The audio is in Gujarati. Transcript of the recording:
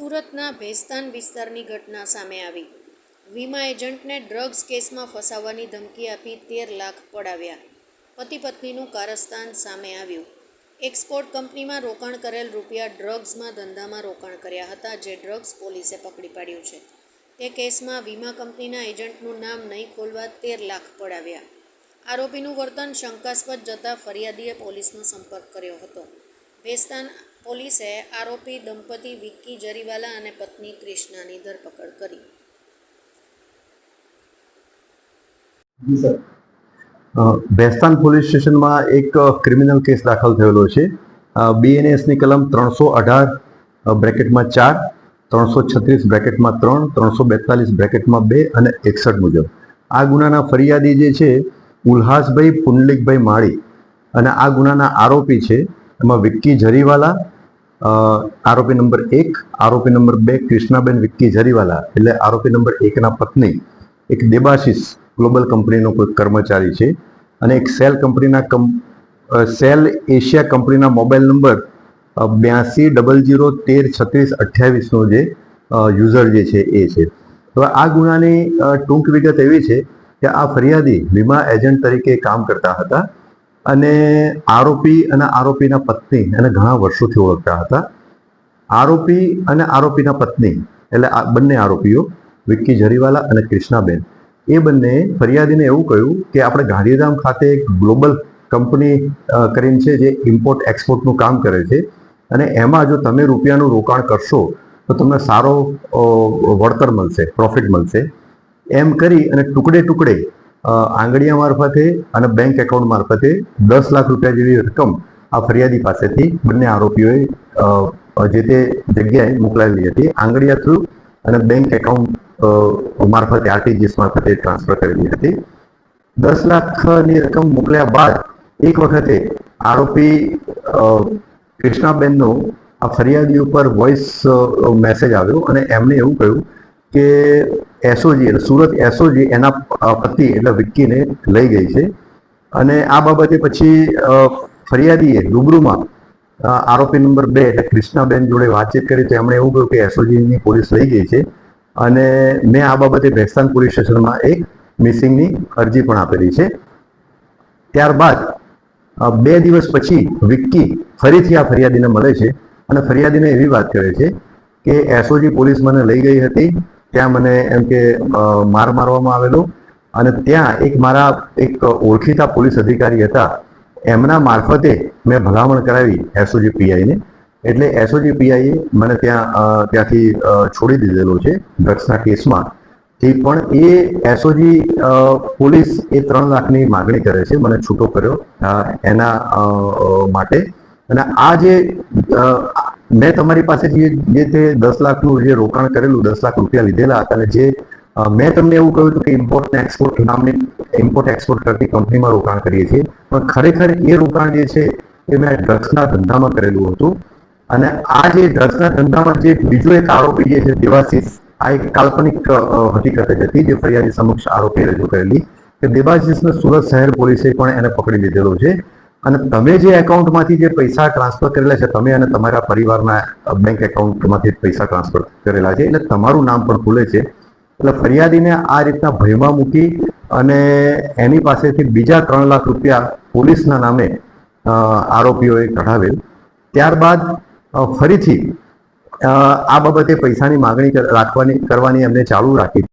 સુરતના ભેસ્તાન વિસ્તારની ઘટના સામે આવી। વીમા એજન્ટને ડ્રગ્સ કેસમાં ફસાવવાની ધમકી આપી 13 લાખ પડાવ્યા। પતિ પત્નીનું કારસ્તાન સામે આવ્યું। એક્સપોર્ટ કંપનીમાં રોકાણ કરેલ રૂપિયા ડ્રગ્સમાં ધંધામાં રોકાણ કર્યા હતા, જે ડ્રગ્સ પોલીસે પકડી પાડ્યું છે। તે કેસમાં વીમા કંપનીના એજન્ટનું નામ નહીં ખોલવા 13 લાખ પડાવ્યા। આરોપીનું વર્તન શંકાસ્પદ જતાં ફરિયાદીએ પોલીસનો સંપર્ક કર્યો હતો। ભેસ્તાન પોલીસે આરોપી દંપતી વિક્કી જરીવાલા અને પત્ની ક્રિષ્નાની ધરપકડ કરી। ભેસ્તાન પોલીસ સ્ટેશનમાં એક ક્રિમિનલ કેસ દાખલ થયેલો છે। બીએનએસની કલમ 318(4), 336(3), 342(2) અને 61 મુજબ આ ગુનાના ફરિયાદી જે છે ઉલ્હાસભાઈ પુંડલિકભાઈ માળી, અને આ ગુનાના આરોપી છે એમાં વિક્કી જરીવાલા આરોપી નંબર 1, આરોપી નંબર 2 ક્રિષ્નાબેન વિક્કી જરીવાલા એટલે આરોપી નંબર 1 ના પત્ની, એક દેબાશીષ ગ્લોબલ કંપનીનો કોઈ કર્મચારી છે, અને એક સેલ એશિયા કંપનીના મોબાઈલ નંબર 8200133628નો જે યુઝર જે છે એ છે। તો આ ગુનાની ટૂંક વિગત એવી છે કે આ ફરિયાદી વીમા એજન્ટ તરીકે કામ કરતા હતા, અને આરોપી અને આરોપીના પત્ની એને ઘણા વર્ષોથી ઓળખતા હતા। આરોપી અને આરોપીના પત્ની એટલે આ બંને આરોપીઓ વિક્કી જરીવાલા અને ક્રિષ્નાબેન એ બંને ફરિયાદીને એવું કહ્યું કે આપણે ગાંધીધામ ખાતે એક ગ્લોબલ કંપની કરીને છે જે ઇમ્પોર્ટ એક્સપોર્ટનું કામ કરે છે, અને એમાં જો તમે રૂપિયાનું રોકાણ કરશો તો તમને સારો વળતર મળશે, પ્રોફિટ મળશે, એમ કરી અને ટુકડે ટુકડે આંગળીયા મારફતે અને બેંક એકાઉન્ટ મારફતે 10 લાખ રૂપિયા જેવી રકમ આ ફરિયાદી પાસેથી બંને આરોપીઓએ જે તે જગ્યાએ મોકલાવેલી હતી। આંગળીયા થ્રુ અને બેંક એકાઉન્ટ મારફતે આરટીજીએસ મારફતે ટ્રાન્સફર કરેલી હતી। 10 લાખની રકમ મોકલ્યા બાદ એક વખતે આરોપી ક્રિષ્નાબેનનો આ ફરિયાદી ઉપર વોઇસ મેસેજ આવ્યો, અને એમને એવું કહ્યું કે એસઓજી એટલે સુરત એસઓજી એના પતિ એટલે વિક્કીને લઈ ગઈ છે, અને આ બાબતે પછી ફરિયાદીએ રૂબરૂમાં આરોપી નંબર 2 એટલે ક્રિષ્નાબેન જોડે વાતચીત કરી તો એમણે એવું કહ્યું કે એસઓજીની પોલીસ લઈ ગઈ છે, અને મેં આ બાબતે ભેસ્તાન પોલીસ સ્ટેશનમાં એક મિસિંગની અરજી પણ આપેલી છે। ત્યારબાદ 2 દિવસ પછી વિક્કી ફરીથી આ ફરિયાદીને મળે છે, અને ફરિયાદીને એવી વાત કરે છે કે એસઓજી પોલીસ મને લઈ ગઈ હતી, ત્યાં મને એમ કે માર મારવામાં આવેલો, અને ત્યાં મારા એક ઓળખીતા પોલીસ અધિકારી હતા એમના મારફતે મેં ભલામણ કરાવી એસઓજી પીઆઈને, એટલે એસઓજી પીઆઈએ મને ત્યાંથી છોડી દીધેલો છે ડ્રગ્સના કેસમાં। તે પણ એ એસઓજી પોલીસ એ 3 લાખની માગણી કરે છે મને છૂટો કર્યો એના માટે। અને આ જે મેં તમારી પાસેથી જે તે 10 લાખનું જે રોકાણ કરેલું, 10 લાખ રૂપિયા લીધેલા હતા, અને જે મેં તમને એવું કહ્યું હતું કે ઇમ્પોર્ટ ને એક્સપોર્ટ નામની ઇમ્પોર્ટ એક્સપોર્ટ કરતી કંપનીમાં રોકાણ કરીએ છીએ, પણ ખરેખર એ રોકાણ જે છે એ મેં ડ્રગ્સના ધંધામાં કરેલું હતું। અને આ જે ડ્રગ્સના ધંધામાં જે બીજો એક આરોપી જે છે દેવાશીષ, આ એક કાલ્પનિક હકીકત જ હતી જે ફરિયાદી સમક્ષ આરોપી રજૂ કરેલી કે દેવાશીષને સુરત શહેર પોલીસે પણ એને પકડી લીધેલો છે, અને તમે જે એકાઉન્ટમાંથી જે પૈસા ટ્રાન્સફર કરેલા છે, તમે અને તમારા પરિવારના બેંક એકાઉન્ટમાંથી પૈસા ટ્રાન્સફર કરેલા છે, એટલે તમારું નામ પણ ખુલે છે। એટલે ફરિયાદીને આ રીતના ભયમાં મૂકી અને એની પાસેથી બીજા 3 લાખ રૂપિયા પોલીસના નામે આરોપીઓએ કઢાવેલ। ત્યારબાદ ફરીથી આ બાબતે પૈસાની માગણી કરવાની એમને ચાલુ રાખી।